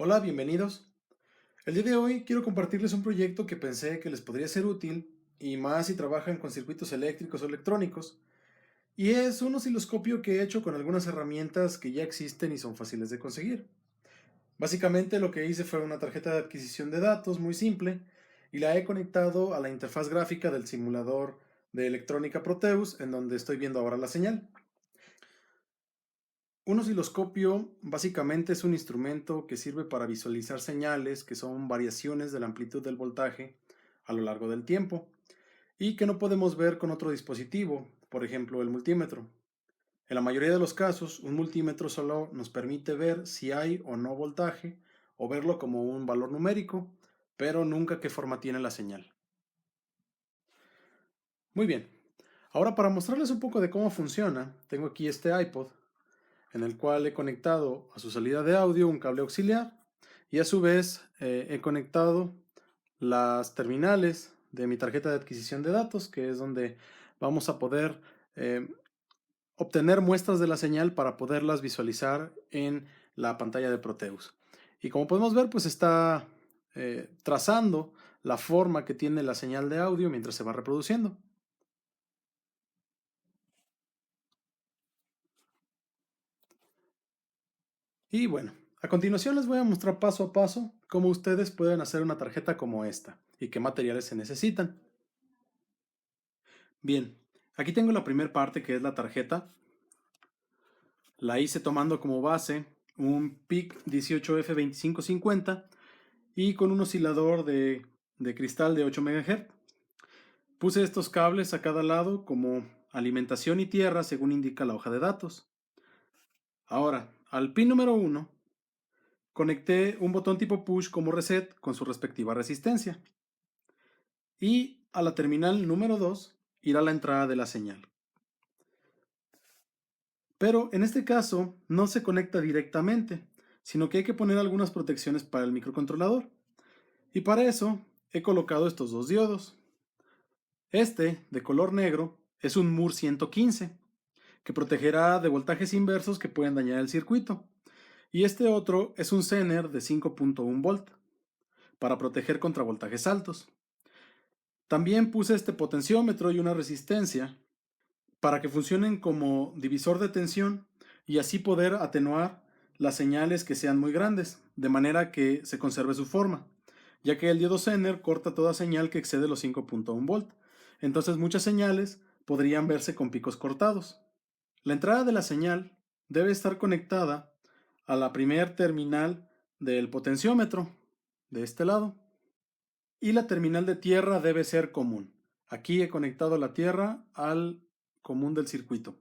Hola, bienvenidos. El día de hoy quiero compartirles un proyecto que pensé que les podría ser útil, y más si trabajan con circuitos eléctricos o electrónicos, y es un osciloscopio que he hecho con algunas herramientas que ya existen y son fáciles de conseguir. Básicamente lo que hice fue una tarjeta de adquisición de datos muy simple y la he conectado a la interfaz gráfica del simulador de electrónica Proteus, en donde estoy viendo ahora la señal. Un osciloscopio básicamente es un instrumento que sirve para visualizar señales que son variaciones de la amplitud del voltaje a lo largo del tiempo y que no podemos ver con otro dispositivo, por ejemplo el multímetro. En la mayoría de los casos, un multímetro solo nos permite ver si hay o no voltaje o verlo como un valor numérico, pero nunca qué forma tiene la señal. Muy bien, ahora para mostrarles un poco de cómo funciona, tengo aquí este iPod en el cual he conectado a su salida de audio un cable auxiliar y a su vez he conectado las terminales de mi tarjeta de adquisición de datos, que es donde vamos a poder eh, obtener muestras de la señal para poderlas visualizar en la pantalla de Proteus. Y como podemos ver, pues está trazando la forma que tiene la señal de audio mientras se va reproduciendo. Y bueno, a continuación les voy a mostrar paso a paso cómo ustedes pueden hacer una tarjeta como esta y qué materiales se necesitan. Bien, aquí tengo la primera parte, que es la tarjeta. La hice tomando como base un PIC 18F2550 y con un oscilador de cristal de 8 MHz. Puse estos cables a cada lado como alimentación y tierra según indica la hoja de datos. Ahora, al pin número 1 conecté un botón tipo push como reset con su respectiva resistencia. Y a la terminal número 2 irá la entrada de la señal. Pero en este caso no se conecta directamente, sino que hay que poner algunas protecciones para el microcontrolador. Y para eso he colocado estos dos diodos. Este, de color negro, es un MUR 115, que protegerá de voltajes inversos que pueden dañar el circuito. Y este otro es un Zener de 5.1 volt, para proteger contra voltajes altos. También puse este potenciómetro y una resistencia para que funcionen como divisor de tensión y así poder atenuar las señales que sean muy grandes, de manera que se conserve su forma, ya que el diodo Zener corta toda señal que excede los 5.1 volt. Entonces muchas señales podrían verse con picos cortados. La entrada de la señal debe estar conectada a la primer terminal del potenciómetro, de este lado, y la terminal de tierra debe ser común. Aquí he conectado la tierra al común del circuito.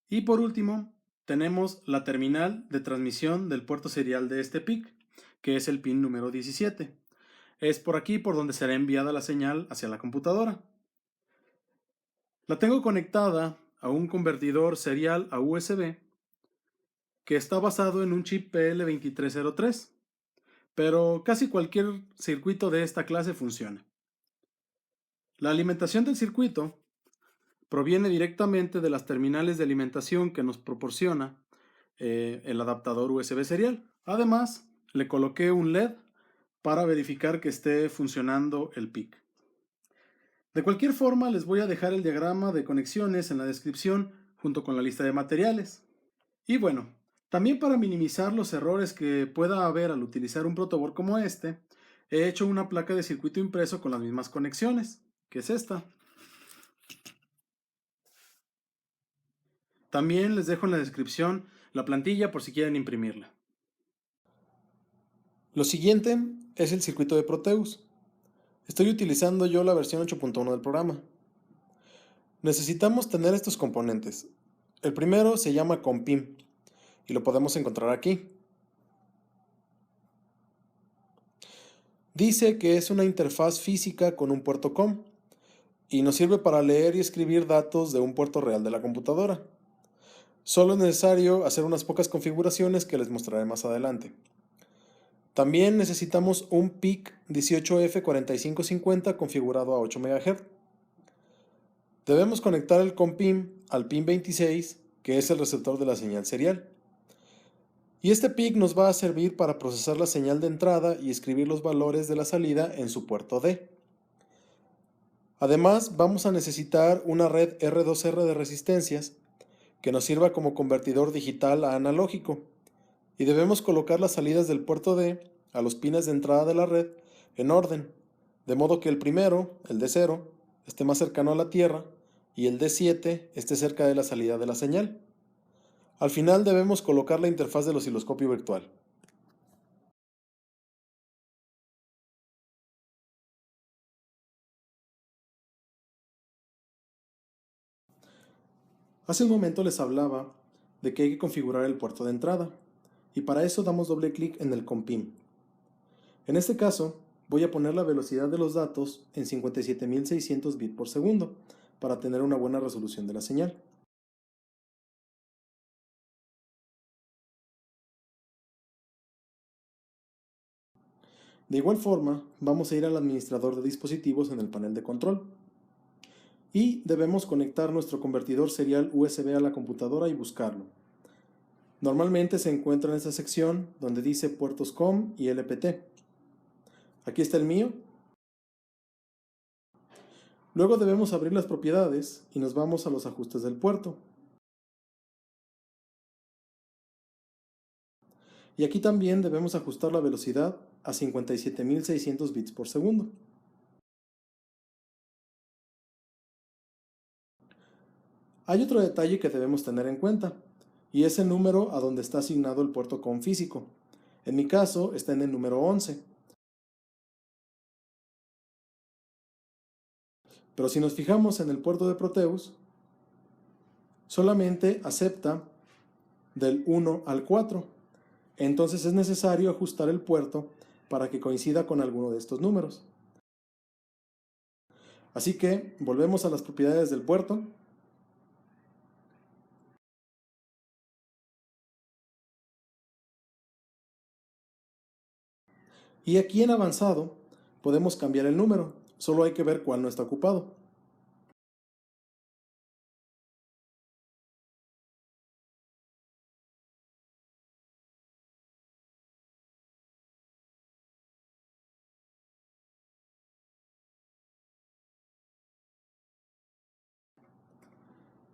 Y por último, tenemos la terminal de transmisión del puerto serial de este PIC, que es el pin número 17. Es por aquí por donde será enviada la señal hacia la computadora. La tengo conectada a un convertidor serial a USB que está basado en un chip PL2303, pero casi cualquier circuito de esta clase funciona. La alimentación del circuito proviene directamente de las terminales de alimentación que nos proporciona el adaptador USB serial. Además, le coloqué un LED para verificar que esté funcionando el PIC. De cualquier forma, les voy a dejar el diagrama de conexiones en la descripción junto con la lista de materiales. Y bueno, también para minimizar los errores que pueda haber al utilizar un protoboard como este, he hecho una placa de circuito impreso con las mismas conexiones, que es esta. También les dejo en la descripción la plantilla por si quieren imprimirla. Lo siguiente es el circuito de Proteus. Estoy utilizando yo la versión 8.1 del programa. Necesitamos tener estos componentes. El primero se llama COMPIM y lo podemos encontrar aquí. Dice que es una interfaz física con un puerto COM y nos sirve para leer y escribir datos de un puerto real de la computadora. Solo es necesario hacer unas pocas configuraciones que les mostraré más adelante. También necesitamos un PIC 18F4550 configurado a 8 MHz. Debemos conectar el COMPIM al pin 26, que es el receptor de la señal serial. Y este PIC nos va a servir para procesar la señal de entrada y escribir los valores de la salida en su puerto D. Además, vamos a necesitar una red R2R de resistencias que nos sirva como convertidor digital a analógico, y debemos colocar las salidas del puerto D a los pines de entrada de la red en orden, de modo que el primero, el D0, esté más cercano a la tierra y el D7 esté cerca de la salida de la señal. Al final debemos colocar la interfaz del osciloscopio virtual. Hace un momento les hablaba de que hay que configurar el puerto de entrada, y para eso damos doble clic en el COMPIN. En este caso, voy a poner la velocidad de los datos en 57.600 bits por segundo, para tener una buena resolución de la señal. De igual forma, vamos a ir al administrador de dispositivos en el panel de control. Y debemos conectar nuestro convertidor serial USB a la computadora y buscarlo. Normalmente se encuentra en esta sección donde dice puertos COM y LPT. Aquí está el mío. Luego debemos abrir las propiedades y nos vamos a los ajustes del puerto. Y aquí también debemos ajustar la velocidad a 57.600 bits por segundo. Hay otro detalle que debemos tener en cuenta, y es el número a donde está asignado el puerto COM físico. En mi caso está en el número 11. Pero si nos fijamos en el puerto de Proteus, solamente acepta del 1 al 4. Entonces es necesario ajustar el puerto para que coincida con alguno de estos números. Así que volvemos a las propiedades del puerto. Y aquí en avanzado podemos cambiar el número, solo hay que ver cuál no está ocupado.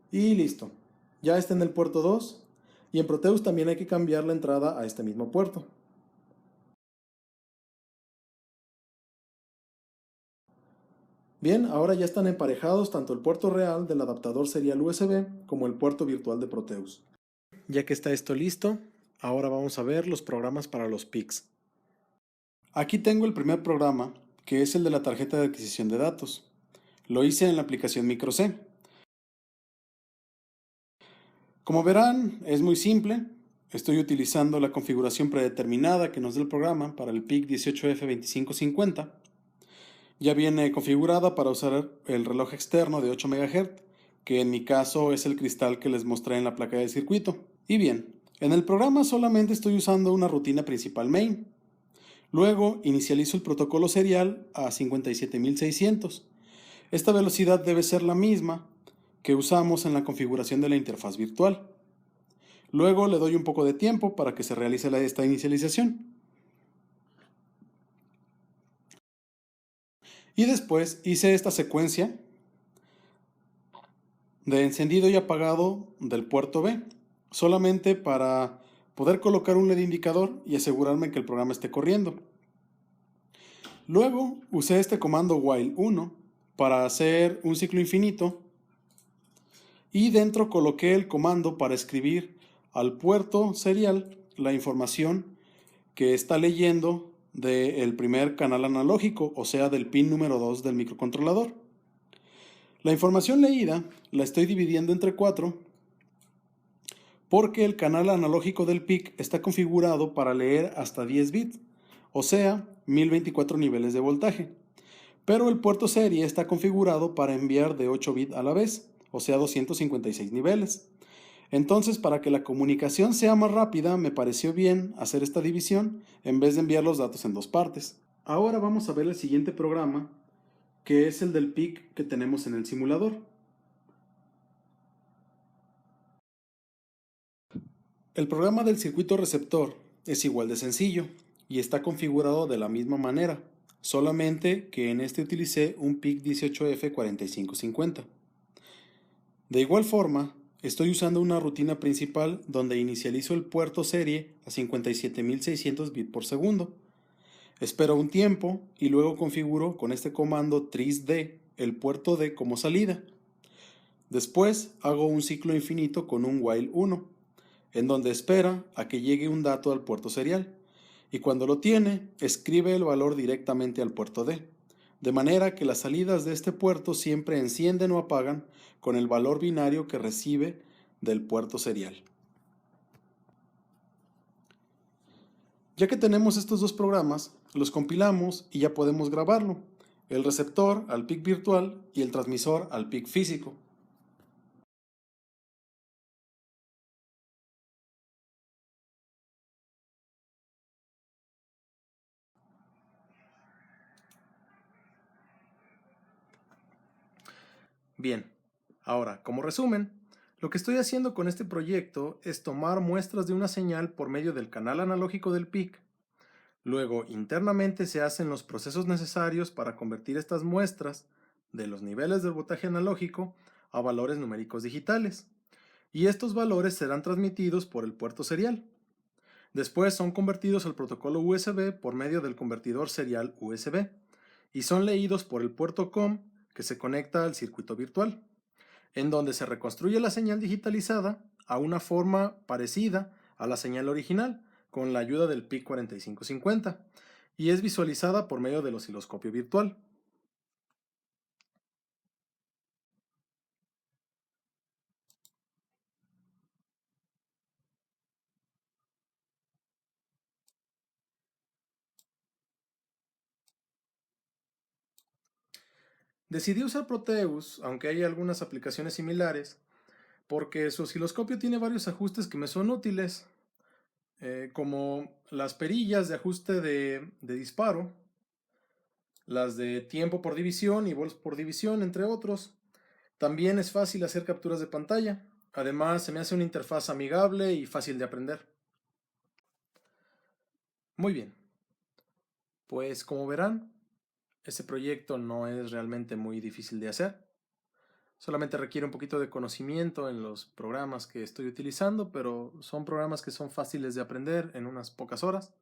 Y listo, ya está en el puerto 2, y en Proteus también hay que cambiar la entrada a este mismo puerto. Bien, ahora ya están emparejados tanto el puerto real del adaptador serial USB como el puerto virtual de Proteus. Ya que está esto listo, ahora vamos a ver los programas para los PICs. Aquí tengo el primer programa, que es el de la tarjeta de adquisición de datos. Lo hice en la aplicación MicroC. Como verán, es muy simple. Estoy utilizando la configuración predeterminada que nos da el programa para el PIC 18F2550. Ya viene configurada para usar el reloj externo de 8 MHz, que en mi caso es el cristal que les mostré en la placa de circuito. Y bien, en el programa solamente estoy usando una rutina principal main. Luego inicializo el protocolo serial a 57.600. Esta velocidad debe ser la misma que usamos en la configuración de la interfaz virtual. Luego le doy un poco de tiempo para que se realice esta inicialización. Y después hice esta secuencia de encendido y apagado del puerto B, solamente para poder colocar un LED indicador y asegurarme que el programa esté corriendo. Luego usé este comando while1 para hacer un ciclo infinito, y dentro coloqué el comando para escribir al puerto serial la información que está leyendo del primer canal analógico, o sea del pin número 2 del microcontrolador. La información leída la estoy dividiendo entre 4 porque el canal analógico del PIC está configurado para leer hasta 10 bits, o sea, 1024 niveles de voltaje. Pero el puerto serie está configurado para enviar de 8 bits a la vez, o sea, 256 niveles. Entonces, para que la comunicación sea más rápida, me pareció bien hacer esta división en vez de enviar los datos en dos partes. Ahora vamos a ver el siguiente programa, que es el del PIC que tenemos en el simulador. El programa del circuito receptor es igual de sencillo y está configurado de la misma manera, solamente que en este utilicé un PIC 18F4550. De igual forma, estoy usando una rutina principal donde inicializo el puerto serie a 57.600 bits por segundo. Espero un tiempo y luego configuro con este comando trisD el puerto D como salida. Después hago un ciclo infinito con un while 1, en donde espera a que llegue un dato al puerto serial, y cuando lo tiene, escribe el valor directamente al puerto D, de manera que las salidas de este puerto siempre encienden o apagan con el valor binario que recibe del puerto serial. Ya que tenemos estos dos programas, los compilamos y ya podemos grabarlo, el receptor al PIC virtual y el transmisor al PIC físico. Bien, ahora, como resumen, lo que estoy haciendo con este proyecto es tomar muestras de una señal por medio del canal analógico del PIC. Luego, internamente se hacen los procesos necesarios para convertir estas muestras de los niveles del voltaje analógico a valores numéricos digitales. Y estos valores serán transmitidos por el puerto serial. Después son convertidos al protocolo USB por medio del convertidor serial USB y son leídos por el puerto COM que se conecta al circuito virtual, en donde se reconstruye la señal digitalizada a una forma parecida a la señal original con la ayuda del PIC 4550 y es visualizada por medio del osciloscopio virtual. Decidí usar Proteus, aunque hay algunas aplicaciones similares, porque su osciloscopio tiene varios ajustes que me son útiles, como las perillas de ajuste de disparo, las de tiempo por división y volts por división, entre otros. También es fácil hacer capturas de pantalla. Además, se me hace una interfaz amigable y fácil de aprender. Muy bien, pues como verán, este proyecto no es realmente muy difícil de hacer. Solamente requiere un poquito de conocimiento en los programas que estoy utilizando, pero son programas que son fáciles de aprender en unas pocas horas.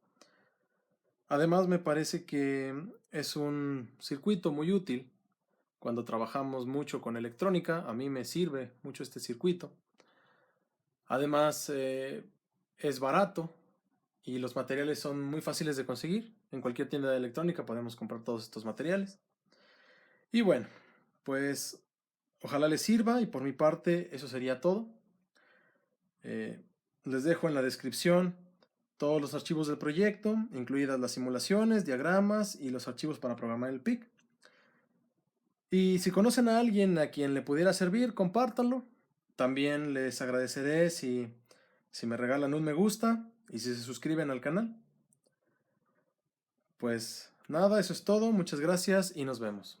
Además, me parece que es un circuito muy útil cuando trabajamos mucho con electrónica. A mí me sirve mucho este circuito. Además, es barato y los materiales son muy fáciles de conseguir. En cualquier tienda de electrónica podemos comprar todos estos materiales. Y bueno, pues ojalá les sirva y por mi parte eso sería todo. Eh, Les dejo en la descripción todos los archivos del proyecto, incluidas las simulaciones, diagramas y los archivos para programar el PIC. Y si conocen a alguien a quien le pudiera servir, compártanlo. También les agradeceré si me regalan un me gusta y si se suscriben al canal. Pues nada, eso es todo. Muchas gracias y nos vemos.